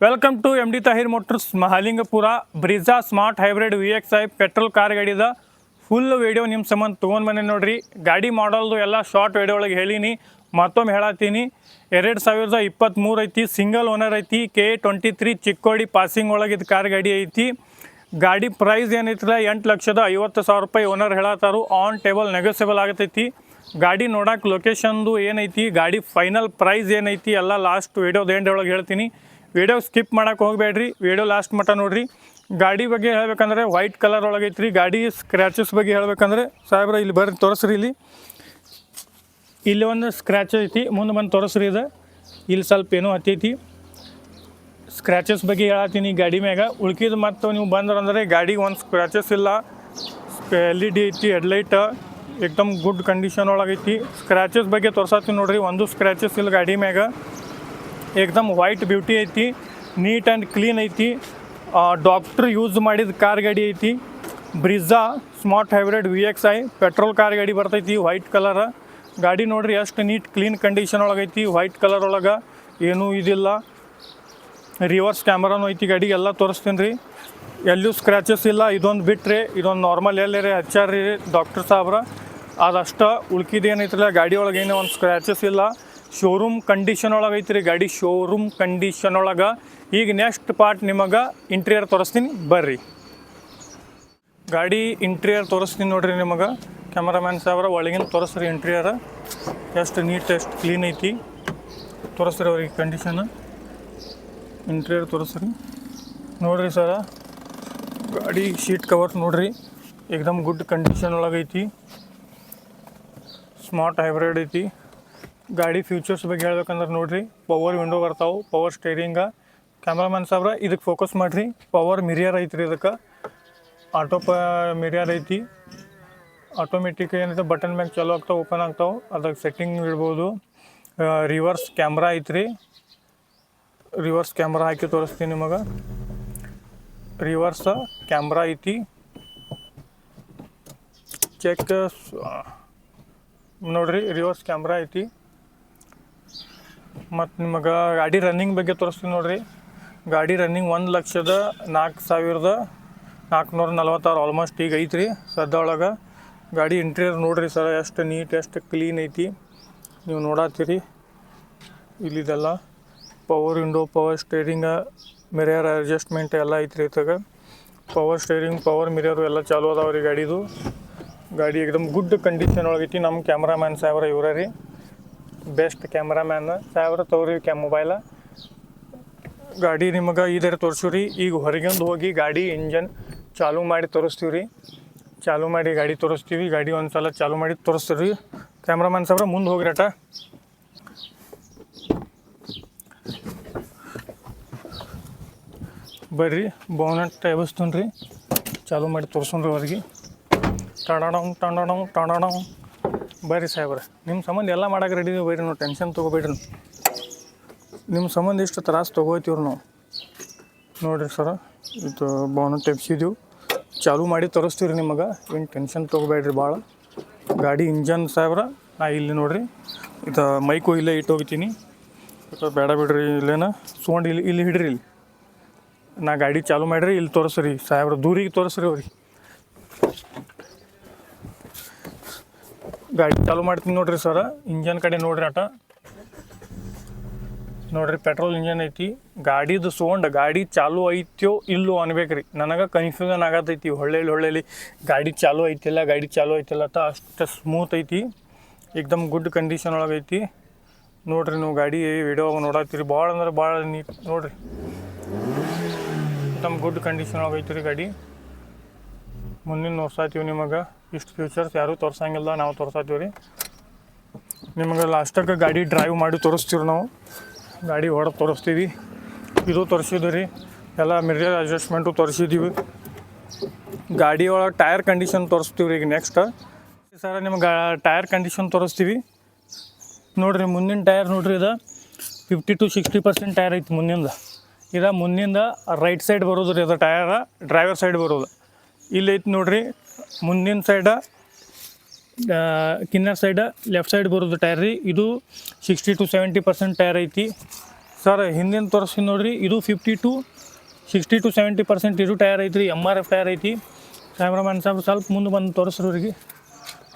Welcome to MD Tahir motors Mahalingapura Brezza smart hybrid VXI petrol car ಗಾಡಿದ full video ನಿಮ್ಮ ಸಂಬಂಧ ತೊಗೊಂಡು ಬಂದೆ ನೋಡ್ರಿ. ಗಾಡಿ ಮಾಡಲ್ದು ಎಲ್ಲ ಶಾರ್ಟ್ ವಿಡಿಯೋ ಒಳಗೆ ಹೇಳೀನಿ, ಮತ್ತೊಮ್ಮೆ ಹೇಳತ್ತೀನಿ. 2023 ಐತಿ, ಸಿಂಗಲ್ ಓನರ್ ಐತಿ, K23 ಚಿಕ್ಕೋಡಿ ಪಾಸಿಂಗ್ ಒಳಗೆ ಇದು ಕಾರ್ ಗಾಡಿ ಐತಿ. ಗಾಡಿ ಪ್ರೈಸ್ ಏನೈತಿಲ್ಲ 8,50,000 ರೂಪಾಯಿ ಓನರ್ ಹೇಳತ್ತಾರು. ಆನ್ ಟೇಬಲ್ ನೆಗೋಸಿಯಬಲ್ ಆಗತೈತಿ. ಗಾಡಿ ನೋಡಕ್ಕೆ ಲೊಕೇಶನ್ದು ಏನೈತಿ, ಗಾಡಿ ಫೈನಲ್ ಪ್ರೈಸ್ ಏನೈತಿ ಎಲ್ಲ ಲಾಸ್ಟ್ ವಿಡಿಯೋದ ಎಂಡ್ ಒಳಗೆ ಹೇಳ್ತೀನಿ. ವಿಡಿಯೋ ಸ್ಕಿಪ್ ಮಾಡೋಕೆ ಹೋಗಬೇಡ್ರಿ, ವಿಡಿಯೋ ಲಾಸ್ಟ್ ಮಟ್ಟ ನೋಡಿರಿ. ಗಾಡಿ ಬಗ್ಗೆ ಹೇಳ್ಬೇಕಂದ್ರೆ ವೈಟ್ ಕಲರ್ ಒಳಗೈತ್ರಿ. ಗಾಡಿ ಸ್ಕ್ರ್ಯಾಚಸ್ ಬಗ್ಗೆ ಹೇಳ್ಬೇಕಂದ್ರೆ ಸಾಹೇಬ್ರ ಇಲ್ಲಿ ಬರ್ರಿ ತೋರಿಸ್ರಿ. ಇಲ್ಲಿ ಒಂದು ಸ್ಕ್ರ್ಯಾಚ್ ಐತಿ, ಮುಂದೆ ಬಂದು ತೋರಿಸ್ರಿ. ಇದು ಇಲ್ಲಿ ಸ್ವಲ್ಪ ಏನೋ ಹತ್ತೈತಿ. ಸ್ಕ್ರ್ಯಾಚಸ್ ಬಗ್ಗೆ ಹೇಳತ್ತೀನಿ ಗಾಡಿ ಮ್ಯಾಗ. ಉಳ್ಕಿದ್ದು ಮತ್ತು ನೀವು ಬಂದ್ರಂದರೆ ಗಾಡಿಗೆ ಒಂದು ಸ್ಕ್ರ್ಯಾಚಸ್ ಇಲ್ಲ. LED ಐತಿ, ಹೆಡ್ಲೈಟ್ ಏಕ್ದಮ್ ಗುಡ್ ಕಂಡೀಷನ್ ಒಳಗೈತಿ. ಸ್ಕ್ರ್ಯಾಚಸ್ ಬಗ್ಗೆ ತೋರ್ಸತ್ತೀನಿ ನೋಡ್ರಿ, ಒಂದು ಸ್ಕ್ರ್ಯಾಚಸ್ ಇಲ್ಲ ಗಾಡಿ ಮ್ಯಾಗ. ಏಕ್ದಮ್ ವೈಟ್ ಬ್ಯೂಟಿ ಐತಿ, ನೀಟ್ ಆ್ಯಂಡ್ ಕ್ಲೀನ್ ಐತಿ. ಡಾಕ್ಟ್ರ್ ಯೂಸ್ ಮಾಡಿದ ಕಾರ್ ಗಾಡಿ ಐತಿ. Brezza smart hybrid VXI petrol car ಗಾಡಿ ಬರ್ತೈತಿ, ವೈಟ್ ಕಲರ್. ಗಾಡಿ ನೋಡ್ರಿ ಎಷ್ಟು ನೀಟ್ ಕ್ಲೀನ್ ಕಂಡೀಷನ್ ಒಳಗೈತಿ, ವೈಟ್ ಕಲರ್ ಒಳಗೆ ಏನೂ ಇದಿಲ್ಲ. ರಿವರ್ಸ್ ಕ್ಯಾಮ್ರಾನು ಐತಿ ಗಾಡಿಗೆ, ಎಲ್ಲ ತೋರಿಸ್ತೀನಿ ರೀ. ಎಲ್ಲೂ ಸ್ಕ್ರ್ಯಾಚಸ್ ಇಲ್ಲ. ಇದೊಂದು ಬಿಟ್ಟರೆ ಇದೊಂದು ನಾರ್ಮಲ್ ಎಲ್ಲೇ ಹಚ್ಚಾರ್ರಿ ಡಾಕ್ಟರ್ ಸಾಹೇಬ್ರ, ಅದಷ್ಟು. ಉಳ್ಕಿದೇನೈತಿಲ್ಲ ಗಾಡಿ ಒಳಗೆ ಏನೋ ಒಂದು ಸ್ಕ್ರ್ಯಾಚಸ್ ಇಲ್ಲ. ಶೋರೂಮ್ ಕಂಡೀಷನ್ ಒಳಗೆ ಐತ್ರಿ ಗಾಡಿ, ಶೋರೂಮ್ ಕಂಡೀಷನ್ ಒಳಗೆ. ಈಗ ನೆಕ್ಸ್ಟ್ ಪಾರ್ಟ್ ನಿಮಗೆ ಇಂಟೀರಿಯರ್ ತೋರಿಸ್ತೀನಿ ಬರ್ರಿ. ಗಾಡಿ ಇಂಟೀರಿಯರ್ ತೋರಿಸ್ತೀನಿ ನೋಡ್ರಿ ನಿಮಗೆ. ಕ್ಯಾಮರಾಮ್ಯಾನ್ ಸಾಹೇಬ್ರ ಒಳಗಿನ ತೋರಿಸ್ರಿ ಇಂಟೀರಿಯರ್ ಎಷ್ಟು ನೀಟ್ ಎಷ್ಟು ಕ್ಲೀನ್ ಐತಿ. ತೋರಿಸ್ರಿ ಅವ್ರಿಗೆ ಕಂಡೀಷನ್ ಇಂಟೀರಿಯರ್ ತೋರಿಸ್ರಿ ನೋಡ್ರಿ ಸರ. ಗಾಡಿ ಶೀಟ್ ಕವರ್ ನೋಡ್ರಿ ಏಕ್ದಮ್ ಗುಡ್ ಕಂಡೀಷನ್ ಒಳಗೈತಿ. ಸ್ಮಾರ್ಟ್ ಹೈಬ್ರಿಡ್ ಐತಿ. ಗಾಡಿ ಫ್ಯೂಚರ್ಸ್ ಬಗ್ಗೆ ಹೇಳ್ಬೇಕಂದ್ರೆ ನೋಡ್ರಿ, ಪವರ್ ವಿಂಡೋ ಬರ್ತಾವೆ, ಪವರ್ ಸ್ಟೇರಿಂಗ. ಕ್ಯಾಮ್ರಾಮ್ಯಾನ್ ಸಾಹೇಬ್ರ ಇದಕ್ಕೆ ಫೋಕಸ್ ಮಾಡಿರಿ. ಪವರ್ ಮಿರಿಯರ್ ಐತ್ರಿ, ಇದಕ್ಕೆ ಆಟೋ ಮಿರಿಯರ್ ಐತಿ. ಆಟೋಮೆಟಿಕ್ ಏನೈತೆ ಬಟನ್ ಮ್ಯಾಗ ಚಾಲೂ ಆಗ್ತಾವೆ, ಓಪನ್ ಆಗ್ತಾವೆ, ಅದಕ್ಕೆ ಸೆಟ್ಟಿಂಗ್ ಇಡ್ಬೋದು. ರಿವರ್ಸ್ ಕ್ಯಾಮ್ರಾ ಐತ್ರಿ, ರಿವರ್ಸ್ ಕ್ಯಾಮ್ರಾ ಹಾಕಿ ತೋರಿಸ್ತೀನಿ ನಿಮಗೆ. ರಿವರ್ಸ್ ಕ್ಯಾಮ್ರಾ ಐತಿ, ಚೆಕ್ ನೋಡ್ರಿ. ರಿವರ್ಸ್ ಕ್ಯಾಮ್ರಾ ಐತಿ. ಮತ್ತು ನಿಮಗೆ ಗಾಡಿ ರನ್ನಿಂಗ್ ಬಗ್ಗೆ ತೋರಿಸ್ತೀನಿ ನೋಡ್ರಿ. ಗಾಡಿ ರನ್ನಿಂಗ್ 1,04,446 ಆಲ್ಮೋಸ್ಟ್ ಈಗ ಐತ್ರಿ ಸದ್ಯ ಒಳಗೆ. ಗಾಡಿ ಇಂಟೀರಿಯರ್ ನೋಡ್ರಿ ಸರ್ ಎಷ್ಟು ನೀಟ್ ಎಷ್ಟು ಕ್ಲೀನ್ ಐತಿ. ನೀವು ನೋಡತ್ತೀರಿ ಇಲ್ಲಿದೆಲ್ಲ power window, power steering, mirror adjustment ಎಲ್ಲ ಐತ್ರಿ ಇತ್ತಾಗ. ಪವರ್ ಸ್ಟೇರಿಂಗ್, ಪವರ್ ಮಿರರು ಎಲ್ಲ ಚಾಲು ಅದಾವ ರೀ ಗಾಡಿದು. ಗಾಡಿ ಏಕ್ದಮ್ ಗುಡ್ ಕಂಡೀಷನ್ ಒಳಗೈತಿ. ನಮ್ಮ ಕ್ಯಾಮ್ರಾಮ್ಯಾನ್ ಸಾಹೇಬ್ರ ಇವ್ರ ರೀ, ಬೆಸ್ಟ್ ಕ್ಯಾಮ್ರಾಮ್ಯಾನ್ ಸಾಹೇಬ್ರ. ತಗೋರಿ ಮೊಬೈಲ. ಗಾಡಿ ನಿಮಗೆ ಇದರ ತೋರಿಸ್ತೀವಿ. ಈಗ ಹೊರಗಿಂದು ಹೋಗಿ ಗಾಡಿ ಇಂಜನ್ ಚಾಲೂ ಮಾಡಿ ತೋರಿಸ್ತೀವಿ ರೀ. ಚಾಲೂ ಮಾಡಿ ಗಾಡಿ ತೋರಿಸ್ತೀವಿ. ಗಾಡಿ ಒಂದು ಸಲ ಚಾಲೂ ಮಾಡಿ ತೋರಿಸ್ತೀವಿ ರೀ. ಕ್ಯಾಮ್ರಾಮ್ಯಾನ್ ಸಾಹೇಬ್ರ ಮುಂದೆ ಹೋಗಿರಟ ಬರ್ರಿ. ಬೋನಟ್ ಎಬ್ಬಿಸ್ತೀನಿ ರೀ, ಚಾಲೂ ಮಾಡಿ ತೋರಿಸೋಣ್ರಿ ಅವ್ರಿಗೆ. ಟಣಣಂ ಬರ್ರಿ ಸಾಹೇಬ್ರ, ನಿಮ್ಮ ಸಂಬಂಧ ಎಲ್ಲ ಮಾಡಕ್ಕೆ ರೆಡಿ ಇದೀವಿ ಬರ್ರಿ. ನಾವು ಟೆನ್ಷನ್ ತೊಗೋಬೇಡ್ರಿ. ನಿಮ್ಮ ಸಂಬಂಧ ಇಷ್ಟು ತ್ರಾಸು ತೊಗೋತೀವ್ರಿ ನಾವು. ನೋಡಿರಿ ಸರ, ಇದು ಬೋನಟ್ ಎಬ್ಸಿದ್ದೀವಿ, ಚಾಲೂ ಮಾಡಿ ತೋರಿಸ್ತೀವಿ ರೀ ನಿಮಗೆ. ಏನು ಟೆನ್ಷನ್ ತೊಗೋಬೇಡ್ರಿ ಭಾಳ. ಗಾಡಿ ಇಂಜನ್ ಸಾಹೇಬ್ರ ನಾ ಇಲ್ಲಿ ನೋಡಿರಿ, ಇದು ಮೈಕು ಇಲ್ಲೇ ಇಟ್ಟು ಹೋಗ್ತೀನಿ. ಬೇಡ ಬಿಡ್ರಿ, ಇಲ್ಲೇನ ಸೌಂಡ್ ಇಲ್ಲಿ ಹಿಡ್ರಿ. ಇಲ್ಲಿ ನಾ ಗಾಡಿ ಚಾಲೂ ಮಾಡಿರಿ, ಇಲ್ಲಿ ತೋರಿಸ್ರಿ ಸಾಹೇಬ್ರ, ದೂರಿಗೆ ತೋರಿಸ್ರಿ ಅವ್ರಿಗೆ. ಗಾಡಿ ಚಾಲೂ ಮಾಡ್ತೀನಿ ನೋಡ್ರಿ ಸರ. ಇಂಜನ್ ಕಡೆ ನೋಡ್ರಿ ಆಟ ನೋಡ್ರಿ, ಪೆಟ್ರೋಲ್ ಇಂಜನ್ ಐತಿ. ಗಾಡಿದು ಸೌಂಡ್ ಗಾಡಿ ಚಾಲೂ ಐತ್ಯೋ ಇಲ್ಲೋ ಅನ್ಬೇಕ್ರಿ. ನನಗೆ ಕನ್ಫ್ಯೂಷನ್ ಆಗತೈತಿ, ಹೊಳ್ಳೆಲಿ ಗಾಡಿ ಚಾಲೂ ಐತಿಲ್ಲ ಗಾಡಿ ಚಾಲೂ ಐತಿಲ್ಲ ಅಂತ. ಅಷ್ಟು ಸ್ಮೂತ್ ಐತಿ, ಏಕ್ದಮ್ ಗುಡ್ ಕಂಡೀಷನ್ ಒಳಗೈತಿ. ನೋಡ್ರಿ ನೀವು ಗಾಡಿ ವಿಡಿಯೋ ನೋಡತ್ತೀರಿ, ಭಾಳ ಅಂದ್ರೆ ಭಾಳ ನೀಟ್ ನೋಡ್ರಿ. ಏಕ್ದಮ್ ಗುಡ್ ಕಂಡೀಷನ್ ಒಳಗೈತಿ ರೀ ಗಾಡಿ. ಮುಂದಿನ ತೋರ್ಸಾತೀವಿ ನಿಮಗೆ. ಇಷ್ಟು ಫ್ಯೂಚರ್ಸ್ ಯಾರೂ ತೋರ್ಸಂಗಿಲ್ಲ, ನಾವು ತೋರ್ಸಾತೀವಿ ರೀ ನಿಮಗೆ. ಲಾಸ್ಟಕ್ಕೆ ಗಾಡಿ ಡ್ರೈವ್ ಮಾಡಿ ತೋರಿಸ್ತೀವಿ ನಾವು. ಗಾಡಿ ಹೊಡೆದು ತೋರಿಸ್ತೀವಿ. ಇದು ತೋರಿಸಿದ್ವಿ ರೀ ಎಲ್ಲ. ಮಿರರ್ ಅಡ್ಜಸ್ಟ್ಮೆಂಟು ತೋರಿಸಿದ್ದೀವಿ. ಗಾಡಿ ಒಳಗೆ ಟೈರ್ ಕಂಡೀಷನ್ ತೋರಿಸ್ತೀವಿ ರೀ ಈಗ ನೆಕ್ಸ್ಟ್. ಸರ ನಿಮ್ಗೆ ಟೈರ್ ಕಂಡೀಷನ್ ತೋರಿಸ್ತೀವಿ ನೋಡಿರಿ. ಮುಂದಿನ ಟೈರ್ ನೋಡಿರಿ, ಇದು 50 to 60% ಟೈರ್ ಐತಿ ಮುಂದಿಂದ. ಇದು ಮುಂದಿಂದ ರೈಟ್ ಸೈಡ್ ಬರೋದು ರೀ, ಅದು ಟೈರ ಡ್ರೈವರ್ ಸೈಡ್ ಬರೋದು. ಇಲ್ಲಿ ಐತಿ ನೋಡಿರಿ ಮುಂದಿನ ಸೈಡ, ಕಿನ್ನರ್ ಸೈಡ ಲೆಫ್ಟ್ ಸೈಡ್ ಬರೋದು ಟೈರ್ ರೀ. ಇದು 60 to 70% ಟೈರ್ ಐತಿ. ಸರ್ ಹಿಂದಿನ ತೋರಿಸ್ತೀನಿ ನೋಡಿರಿ, ಇದು 60 to 70% ಇದು ಟೈರ್ ಐತ್ರಿ, MRF ಟೈರ್ ಐತಿ. ಕ್ಯಾಮ್ರಾಮನ್ ಸ್ವಲ್ಪ ಮುಂದೆ ಬಂದು ತೋರಿಸ್ರಿ ಅವ್ರಿಗೆ.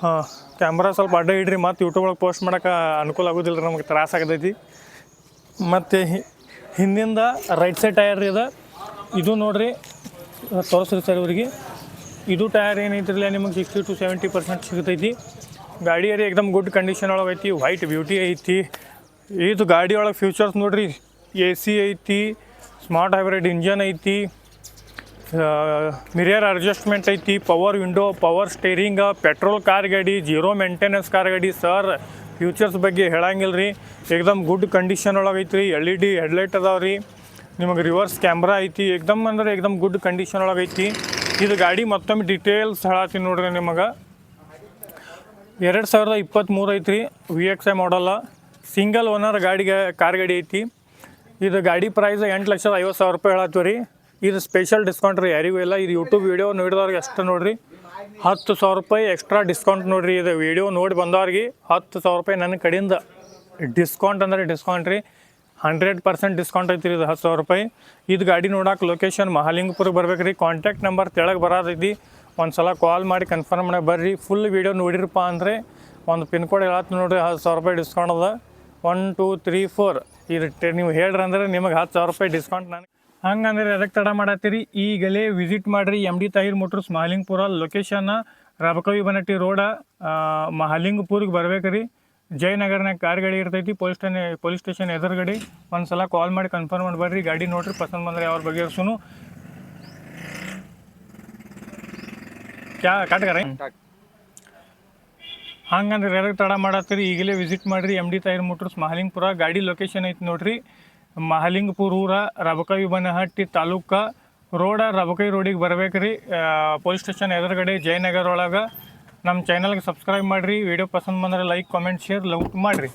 ಹಾಂ, ಕ್ಯಾಮ್ರಾ ಸ್ವಲ್ಪ ಅಡ್ಡ ಇಡ್ರಿ, ಮತ್ತು ಯೂಟ್ಯೂಬ್ ಒಳಗೆ ಪೋಸ್ಟ್ ಮಾಡೋಕೆ ಅನುಕೂಲ ಆಗೋದಿಲ್ಲ ರೀ, ನಮಗೆ ತ್ರಾಸ ಆಗತೈತಿ. ಮತ್ತು ಹಿಂದಿಂದ ರೈಟ್ ಸೈಡ್ ಟೈರ್ ರೀ ಇದು ನೋಡಿರಿ, ತೋರಿಸ್ರಿ ಸರ್ ಇವ್ರಿಗೆ. ಇದು ಟೈರ್ ಏನೈತಿರಲಿಲ್ಲ ನಿಮಗೆ 60 to 70% ಸಿಗ್ತೈತಿ. ಗಾಡಿ ರೀ ಏಕದಮ್ ಗುಡ್ ಕಂಡೀಷನ್ ಒಳಗೆ ಐತಿ, ವೈಟ್ ಬ್ಯೂಟಿ ಐತಿ. ಇದು ಗಾಡಿ ಒಳಗೆ ಫ್ಯೂಚರ್ಸ್ ನೋಡಿರಿ, AC ಐತಿ, ಸ್ಮಾರ್ಟ್ ಹೈಬ್ರಿಡ್ ಇಂಜನ್ ಐತಿ, ಮಿರರ್ ಅಡ್ಜಸ್ಟ್ಮೆಂಟ್ ಐತಿ, power window, power steering, petrol car ಗಾಡಿ, ಜೀರೋ ಮೇಂಟೆನೆನ್ಸ್ ಕಾರ್ ಗಾಡಿ. ಸರ್ ಫ್ಯೂಚರ್ಸ್ ಬಗ್ಗೆ ಹೇಳಂಗಿಲ್ಲ ರೀ, ಏಕದಮ್ ಗುಡ್ ಕಂಡೀಷನ್ ಒಳಗೆ ಐತ್ರಿ. LED ಹೆಡ್ಲೈಟ್ ಅದಾವೆ ರೀ, ನಿಮಗೆ ರಿವರ್ಸ್ ಕ್ಯಾಮ್ರಾ ಐತಿ, ಏಕದಮ್ ಅಂದ್ರೆ ಏಕದಮ್ ಗುಡ್ ಕಂಡೀಷನ್ ಒಳಗೆ ಐತಿ. ಇದು ಗಾಡಿ ಮತ್ತೊಮ್ಮೆ ಡೀಟೇಲ್ಸ್ ಹೇಳತ್ತೀನಿ ನೋಡ್ರಿ ನಿಮಗೆ. 2023 ಐತ್ರಿ, VXI ಮಾಡಲ್ಲ, ಸಿಂಗಲ್ ಓನರ್ ಕಾರ್ ಗಾಡಿ ಐತಿ. ಇದು ಗಾಡಿ ಪ್ರೈಸ್ 8,50,000 ರೂಪಾಯಿ ಹೇಳತ್ತೀವಿ ರೀ. ಇದು ಸ್ಪೆಷಲ್ ಡಿಸ್ಕೌಂಟ್ ರೀ, ಯಾರಿಗೂ ಇಲ್ಲ. ಇದು ಯೂಟ್ಯೂಬ್ ವೀಡಿಯೋ ನೋಡಿದವ್ರಿಗೆ ಅಷ್ಟು ನೋಡಿರಿ, 10,000 ರೂಪಾಯಿ ಎಕ್ಸ್ಟ್ರಾ ಡಿಸ್ಕೌಂಟ್ ನೋಡಿರಿ. ಇದು ವೀಡಿಯೋ ನೋಡಿ ಬಂದವ್ರಿಗೆ 10,000 ರೂಪಾಯಿ ನನ್ನ ಕಡೆಯಿಂದ ಡಿಸ್ಕೌಂಟ್ ಅಂದರೆ ಡಿಸ್ಕೌಂಟ್ ರೀ, 100% ಡಿಸ್ಕೌಂಟ್ ಐತಿ ರೀ. ಇದು 10,000 ರೂಪಾಯಿ. ಇದು ಗಾಡಿ ನೋಡೋಕೆ ಲೊಕೇಶನ್ ಮಹಾಲಿಂಗಪುರಕ್ಕೆ ಬರ್ಬೇಕು ರೀ. ಕಾಂಟ್ಯಾಕ್ಟ್ ನಂಬರ್ ತೆಳಗೆ ಬರೋದೈತಿ, ಒಂದು ಸಲ ಕಾಲ್ ಮಾಡಿ ಕನ್ಫರ್ಮ್ ಮಾಡಿ ಬರ್ರಿ. ಫುಲ್ ವೀಡಿಯೋ ನೋಡಿರಪ್ಪ ಅಂದರೆ ಒಂದು ಪಿನ್ ಕೋಡ್ ಹೇಳತ್ತು ನೋಡಿರಿ, 10,000 ರೂಪಾಯಿ ಡಿಸ್ಕೌಂಟ್ ಅದ. 1 2 3 4 ಇದು ನೀವು ಹೇಳ್ರಿ ಅಂದ್ರೆ ನಿಮಗೆ 10,000 ರೂಪಾಯಿ ಡಿಸ್ಕೌಂಟ್. ನನಗೆ ಹಂಗಂದ್ರೆ ಅದಕ್ಕೆ ತಡ ಮಾಡತ್ತೀರಿ, ಈಗಲೇ ವಿಸಿಟ್ ಮಾಡಿರಿ MD Tahir motors Mahalingapura. Location Rabakavi Banahatti road, ಮಹಾಲಿಂಗಪುರಿಗೆ ಬರ್ಬೇಕು ರೀ. ಜಯನಗರ್ನಾಗ ಕಾರ್ ಗಾಡಿ ಇರ್ತೈತಿ, ಪೊಲೀಸ್ ಸ್ಟೇಷನ್ ಎದುರುಗಡೆ. ಒಂದು ಸಲ ಕಾಲ್ ಮಾಡಿ ಕನ್ಫರ್ಮ್ ಮಾಡಿ ಬರ್ರಿ. ಗಾಡಿ ನೋಡ್ರಿ, ಪಸಂದ್ ಬಂದರೆ ಅವ್ರ ಬಗ್ಗೆ ಸುನು ಕಾಟ್ಗಾರ ಹಂಗಂದ್ರೆ ಎದಕ್ಕೆ ತಡ ಮಾಡತ್ತೀರಿ, ಈಗಲೇ ವಿಸಿಟ್ ಮಾಡಿರಿ MD ತಾಹಿರ್ ಮೋಟರ್ಸ್ ಮಹಾಲಿಂಗಪುರ. ಗಾಡಿ ಲೊಕೇಶನ್ ಐತಿ ನೋಡ್ರಿ, ಮಹಾಲಿಂಗಪುರ ಊರ, ರಬಕವಿ ಬನಹಟ್ಟಿ ತಾಲೂಕು ರೋಡ, ರಬಕವಿ ರೋಡಿಗೆ ಬರ್ಬೇಕು ರೀ. ಪೊಲೀಸ್ ಸ್ಟೇಷನ್ ಎದುರುಗಡೆ ಜಯನಗರ ಒಳಗೆ. ನಮ್ಮ ಚಾನಲ್ಗೆ ಸಬ್ಸ್ಕ್ರೈಬ್ ಮಾಡಿರಿ. ವಿಡಿಯೋ ಪಸಂದ್ ಬಂದರೆ ಲೈಕ್, ಕಾಮೆಂಟ್, ಶೇರ್, ಲವ್ ಮಾಡಿರಿ.